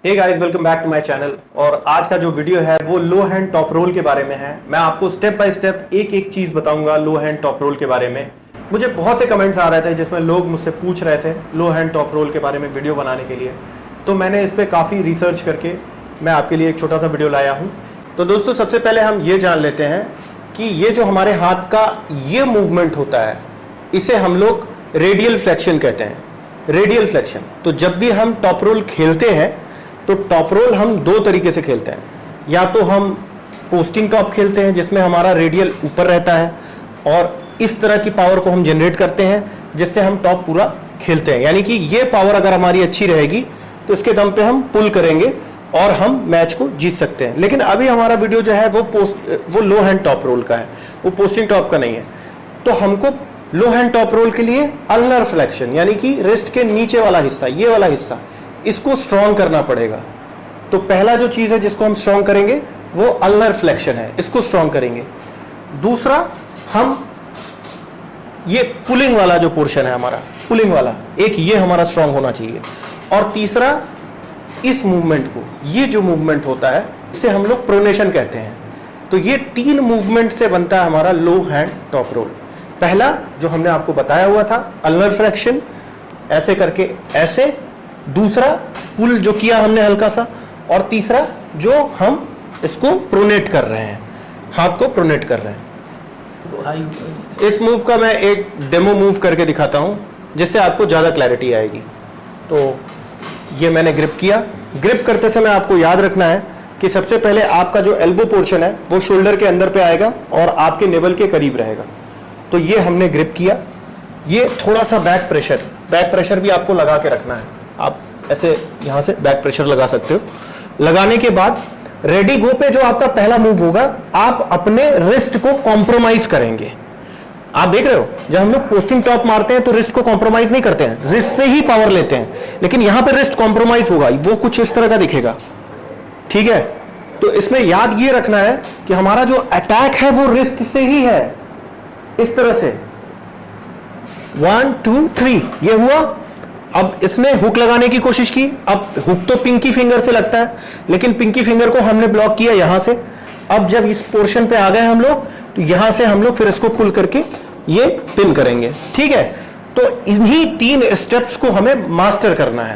Hey guys, welcome back to my channel. और आज का जो वीडियो है वो लो हैंड टॉप रोल के बारे में है। मैं आपको स्टेप बाय स्टेप एक एक चीज बताऊंगा लो हैंड टॉप रोल के बारे में। मुझे बहुत से कमेंट्स आ रहे थे जिसमें लोग मुझसे पूछ रहे थे लो हैंड टॉप रोल के बारे में वीडियो बनाने के लिए, तो मैंने इस पर काफ़ी रिसर्च करके मैं आपके लिए एक छोटा सा वीडियो लाया हूँ। तो दोस्तों, सबसे पहले हम ये जान लेते हैं कि ये जो हमारे हाथ का ये मूवमेंट होता है इसे हम लोग रेडियल फ्लेक्शन कहते हैं। Radial flexion. तो जब भी हम टॉप रोल खेलते हैं तो टॉप रोल हम दो तरीके से खेलते हैं। या तो हम पोस्टिंग टॉप खेलते हैं जिसमें हमारा रेडियल ऊपर रहता है और इस तरह की पावर को हम जनरेट करते हैं जिससे हम टॉप पूरा खेलते हैं। यानी कि ये पावर अगर हमारी अच्छी रहेगी तो इसके दम पे हम पुल करेंगे और हम मैच को जीत सकते हैं। लेकिन अभी हमारा वीडियो जो है वो लो हैंड टॉप रोल का है, वो पोस्टिंग टॉप का नहीं है। तो हमको लो हैंड टॉप रोल के लिए अल्नर फ्लेक्शन यानी कि रिस्ट के नीचे वाला हिस्सा, ये वाला हिस्सा, इसको स्ट्रॉन्ग करना पड़ेगा। तो पहला जो चीज है जिसको हम स्ट्रॉन्ग करेंगे वो अल्नर फ्लेक्शन है, इसको स्ट्रॉन्ग करेंगे। दूसरा, हम ये पुलिंग वाला जो पोर्शन है हमारा, पुलिंग वाला एक, ये हमारा स्ट्रॉन्ग होना चाहिए। और तीसरा, इस मूवमेंट को, ये जो मूवमेंट होता है इसे हम लोग प्रोनेशन कहते हैं। तो ये तीन मूवमेंट से बनता है हमारा लो हैंड टॉप रोल। पहला जो हमने आपको बताया हुआ था अल्नर फ्लेक्शन, ऐसे करके ऐसे। दूसरा, पुल जो किया हमने हल्का सा। और तीसरा, जो हम इसको प्रोनेट कर रहे हैं, हाथ को प्रोनेट कर रहे हैं। इस मूव का मैं एक डेमो मूव करके दिखाता हूं जिससे आपको ज्यादा क्लैरिटी आएगी। तो ये मैंने ग्रिप किया। ग्रिप करते समय आपको याद रखना है कि सबसे पहले आपका जो एल्बो पोर्शन है वो शोल्डर के अंदर पे आएगा और आपके नेवल के करीब रहेगा। तो ये हमने ग्रिप किया। ये थोड़ा सा बैक प्रेशर भी आपको लगा के रखना है। आप ऐसे यहां से बैक प्रेशर लगा सकते हो। लगाने के बाद रेडी गो पे जो आपका पहला मूव होगा, आप अपने रिस्ट को कॉम्प्रोमाइज करेंगे। आप देख रहे हो जब हम लोग पोस्टिंग टॉप मारते हैं तो रिस्ट को कॉम्प्रोमाइज नहीं करते हैं, रिस्ट से ही पावर लेते हैं। लेकिन यहां पे रिस्ट कॉम्प्रोमाइज होगा, वो कुछ इस तरह का दिखेगा। ठीक है, तो इसमें याद ये रखना है कि हमारा जो अटैक है वो रिस्ट से ही है, इस तरह से। 1 2 3 ये हुआ। अब इसने हुक लगाने की कोशिश की। अब हुक तो पिंकी फिंगर से लगता है, लेकिन पिंकी फिंगर को हमने ब्लॉक किया यहां से। अब जब इस पोर्शन पे आ गए हम लोग तो यहां से हम लोग फिर इसको पुल करके ये पिन करेंगे। ठीक है, तो इन्हीं तीन स्टेप्स को हमें मास्टर करना है।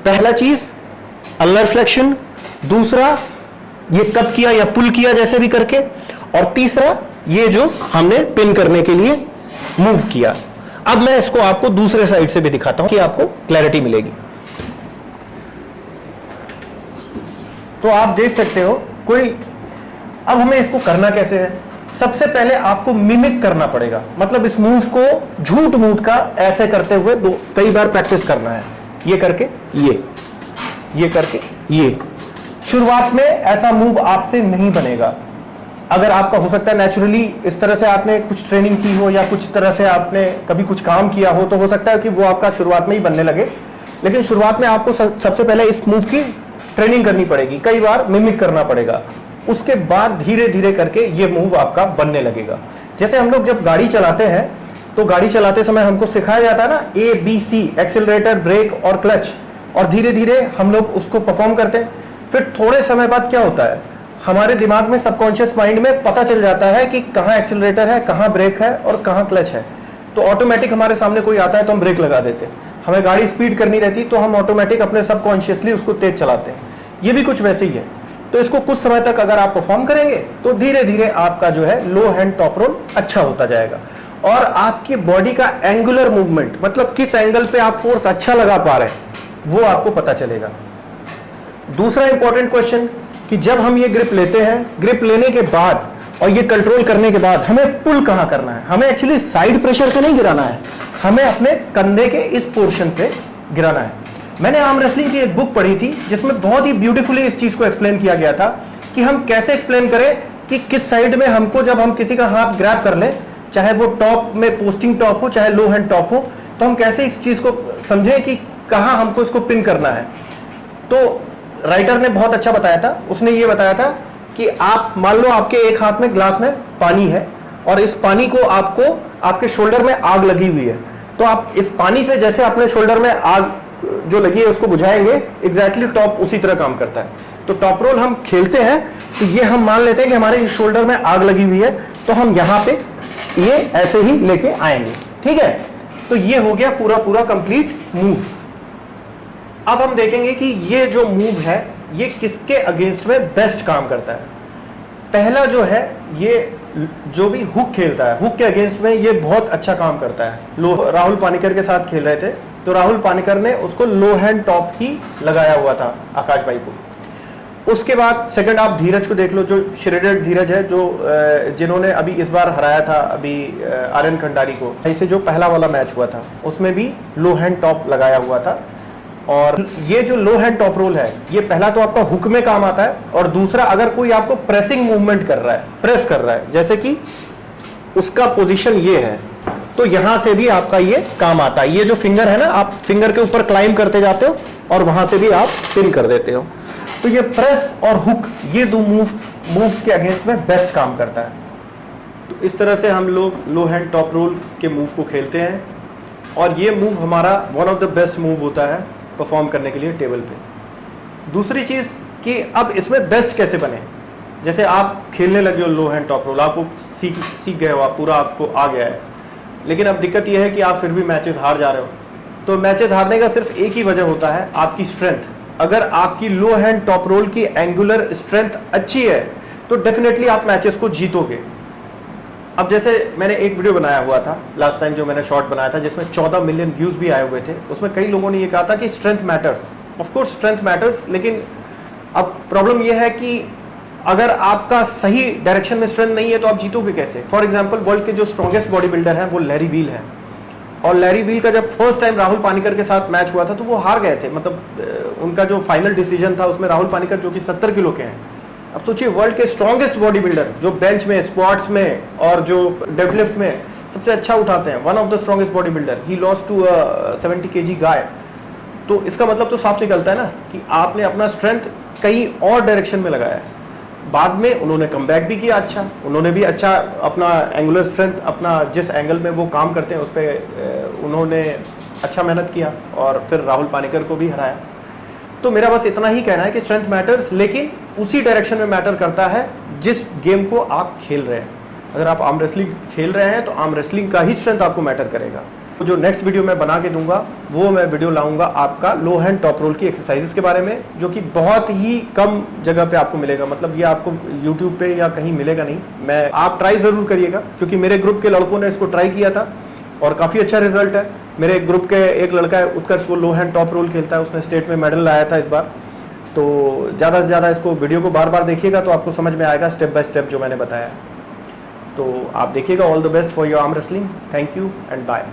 पहला चीज अल्नर फ्लेक्शन, दूसरा ये कप किया या पुल किया जैसे भी करके, और तीसरा ये जो हमने पिन करने के लिए मूव किया। अब मैं इसको आपको दूसरे साइड से भी दिखाता हूं कि आपको क्लैरिटी मिलेगी। तो आप देख सकते हो अब हमें इसको करना कैसे है। सबसे पहले आपको मिमिक करना पड़ेगा, मतलब इस मूव को झूठ मूठ का ऐसे करते हुए कई बार प्रैक्टिस करना है। ये करके ये करके ये। शुरुआत में ऐसा मूव आपसे नहीं बनेगा। अगर आपका हो सकता है नेचुरली इस तरह से आपने कुछ ट्रेनिंग की हो या कुछ तरह से आपने कभी कुछ काम किया हो, तो हो सकता है कि वो आपका शुरुआत में ही बनने लगे। लेकिन शुरुआत में आपको सबसे पहले इस मूव की ट्रेनिंग करनी पड़ेगी, कई बार मिमिक करना पड़ेगा। उसके बाद धीरे धीरे करके ये मूव आपका बनने लगेगा। जैसे हम लोग जब गाड़ी चलाते हैं तो गाड़ी चलाते समय हमको सिखाया जाता है ना, ABC, एक्सीलरेटर, ब्रेक और क्लच, और धीरे धीरे हम लोग उसको परफॉर्म करते हैं। फिर थोड़े समय बाद क्या होता है, हमारे दिमाग में, सबकॉन्शियस माइंड में पता चल जाता है कि कहाँ एक्सीलरेटर है, कहाँ ब्रेक है और कहाँ क्लच है। तो ऑटोमेटिक हमारे सामने कोई आता है तो हम ब्रेक लगा देते हैं। हमें गाड़ी स्पीड करनी रहती तो हम ऑटोमेटिक अपने सबकॉन्शियसली उसको तेज चलाते हैं। ये भी कुछ वैसे ही है। तो इसको कुछ समय तक अगर आप परफॉर्म करेंगे तो धीरे धीरे आपका जो है लो हैंड टॉप रोल अच्छा होता जाएगा। और आपकी बॉडी का एंगुलर मूवमेंट, मतलब किस एंगल पे आप फोर्स अच्छा लगा पा रहे हैं, वो आपको पता चलेगा। दूसरा इंपॉर्टेंट क्वेश्चन कि जब हम ये ग्रिप लेते हैं, ग्रिप लेने के बाद और ये कंट्रोल करने के बाद हमें पुल कहां करना है। हमें एक्चुअली साइड प्रेशर से नहीं गिराना है, हमें अपने कंधे के इस पोर्शन पे गिराना है। मैंने आर्म रेसलिंग की एक बुक पढ़ी थी जिसमें बहुत ही ब्यूटीफुली इस चीज को एक्सप्लेन किया गया था कि हम कैसे एक्सप्लेन करें कि किस साइड में हमको, जब हम किसी का हाथ ग्रैब कर लें, चाहे वो टॉप में पोस्टिंग टॉप हो चाहे लो हैंड टॉप हो, तो हम कैसे इस चीज को समझें कि कहां हमको इसको पिन करना है। तो राइटर ने बहुत अच्छा बताया था। उसने ये बताया था कि आप मान लो आपके एक हाथ में ग्लास में पानी है और इस पानी को आपको, आपके शोल्डर में आग लगी हुई है, तो आप इस पानी से जैसे अपने शोल्डर में आग जो लगी है उसको बुझाएंगे, एग्जैक्टली टॉप उसी तरह काम करता है। तो टॉप रोल हम खेलते हैं तो ये हम मान लेते हैं कि हमारे शोल्डर में आग लगी हुई है, तो हम यहां पे ये ऐसे ही लेके आएंगे, ठीक है। तो ये हो गया पूरा पूरा कंप्लीट मूव। अब हम देखेंगे कि ये जो मूव है ये किसके अगेंस्ट में बेस्ट काम करता है। पहला जो है, ये जो भी हुक खेलता है, हुक के अगेंस्ट में ये बहुत अच्छा काम करता है। राहुल पानीकर के साथ खेल रहे थे तो राहुल पानीकर ने उसको लो हैंड टॉप ही लगाया हुआ था आकाश भाई को। उसके बाद सेकंड आप धीरज को देख लो, जो श्रेडेड धीरज है, जो जिन्होंने अभी इस बार हराया था अभी आर्यन खंडारी को, ऐसे जो पहला वाला मैच हुआ था उसमें भी लो हैंड टॉप लगाया हुआ था। और ये जो लो हैंड टॉप रोल है, ये पहला तो आपका हुक में काम आता है, और दूसरा अगर कोई आपको प्रेसिंग मूवमेंट कर रहा है, प्रेस कर रहा है, जैसे कि उसका पोजीशन ये है, तो यहां से भी आपका ये काम आता है। ये जो फिंगर है ना, आप फिंगर के ऊपर क्लाइंब करते जाते हो और वहां से भी आप पिन कर देते हो। तो ये प्रेस और हुक, ये दो मूव्स के अगेंस्ट में बेस्ट काम करता है। तो इस तरह से हम लोग लो हैंड टॉप रोल के मूव को खेलते हैं, और ये मूव हमारा one of the best move होता है परफॉर्म करने के लिए टेबल पे। दूसरी चीज कि अब इसमें बेस्ट कैसे बने। जैसे आप खेलने लगे हो लो हैंड टॉप रोल, आपको सीख गए हो, आप पूरा आपको आ गया है, लेकिन अब दिक्कत यह है कि आप फिर भी मैचेस हार जा रहे हो। तो मैचेस हारने का सिर्फ एक ही वजह होता है, आपकी स्ट्रेंथ। अगर आपकी लो हैंड टॉप रोल की एंगुलर स्ट्रेंथ अच्छी है तो डेफिनेटली आप मैचेस को जीतोगे। अब जैसे मैंने एक वीडियो बनाया हुआ था लास्ट टाइम, जो मैंने शॉर्ट बनाया था जिसमें 14 मिलियन व्यूज भी आए हुए थे, उसमें कई लोगों ने ये कहा था कि strength matters. Of course strength matters, लेकिन अब प्रॉब्लम यह है कि अगर आपका सही डायरेक्शन में स्ट्रेंथ नहीं है तो आप जीतोगे कैसे। फॉर एग्जांपल वर्ल्ड के जो स्ट्रॉन्गेस्ट बॉडी बिल्डर हैं वो लैरी वील है, और लैरी वील का जब फर्स्ट टाइम राहुल पानीकर के साथ मैच हुआ था तो वो हार गए थे। मतलब उनका जो फाइनल डिसीजन था उसमें राहुल पानीकर, जो कि 70 किलो के हैं, अब सोचिए वर्ल्ड के स्ट्रॉन्गेस्ट बॉडी बिल्डर, जो बेंच में, स्क्वाट्स में और जो डेडलिफ्ट में सबसे अच्छा उठाते हैं, one of the strongest body builder, he lost to 70 kg guy. तो इसका मतलब तो साफ निकलता है ना कि आपने अपना स्ट्रेंथ कहीं और डायरेक्शन में लगाया है। बाद में उन्होंने कमबैक भी किया अच्छा, उन्होंने भी अच्छा अपना एंगुलर स्ट्रेंथ, अपना जिस एंगल में वो काम करते हैं उस पर उन्होंने अच्छा मेहनत किया और फिर राहुल पानीकर को भी हराया। तो मेरा बस इतना ही कहना है कि स्ट्रेंथ मैटर्स, लेकिन उसी डायरेक्शन में मैटर करता है जिस गेम को आप खेल रहे हैं। अगर आप आर्म रेसलिंग खेल रहे हैं तो आर्म रेसलिंग का ही स्ट्रेंथ आपको मैटर करेगा। तो जो नेक्स्ट वीडियो मैं बना के दूंगा वो मैं वीडियो लाऊंगा आपका लो हैंड टॉप रोल की एक्सरसाइजेस के बारे में, जो कि बहुत ही कम जगह पे आपको मिलेगा। मतलब ये आपको यूट्यूब पे या कहीं मिलेगा नहीं। आप ट्राई जरूर करिएगा, क्योंकि मेरे ग्रुप के लड़कों ने इसको ट्राई किया था और काफी अच्छा रिजल्ट है। मेरे ग्रुप के एक लड़का है उत्कर्ष, वो लो हैंड टॉप रोल खेलता है, उसने स्टेट में मेडल लाया था इस बार। तो ज़्यादा से ज़्यादा इसको वीडियो को बार बार देखिएगा तो आपको समझ में आएगा स्टेप बाय स्टेप जो मैंने बताया। तो आप देखिएगा। All the best for your arm wrestling. Thank you and bye.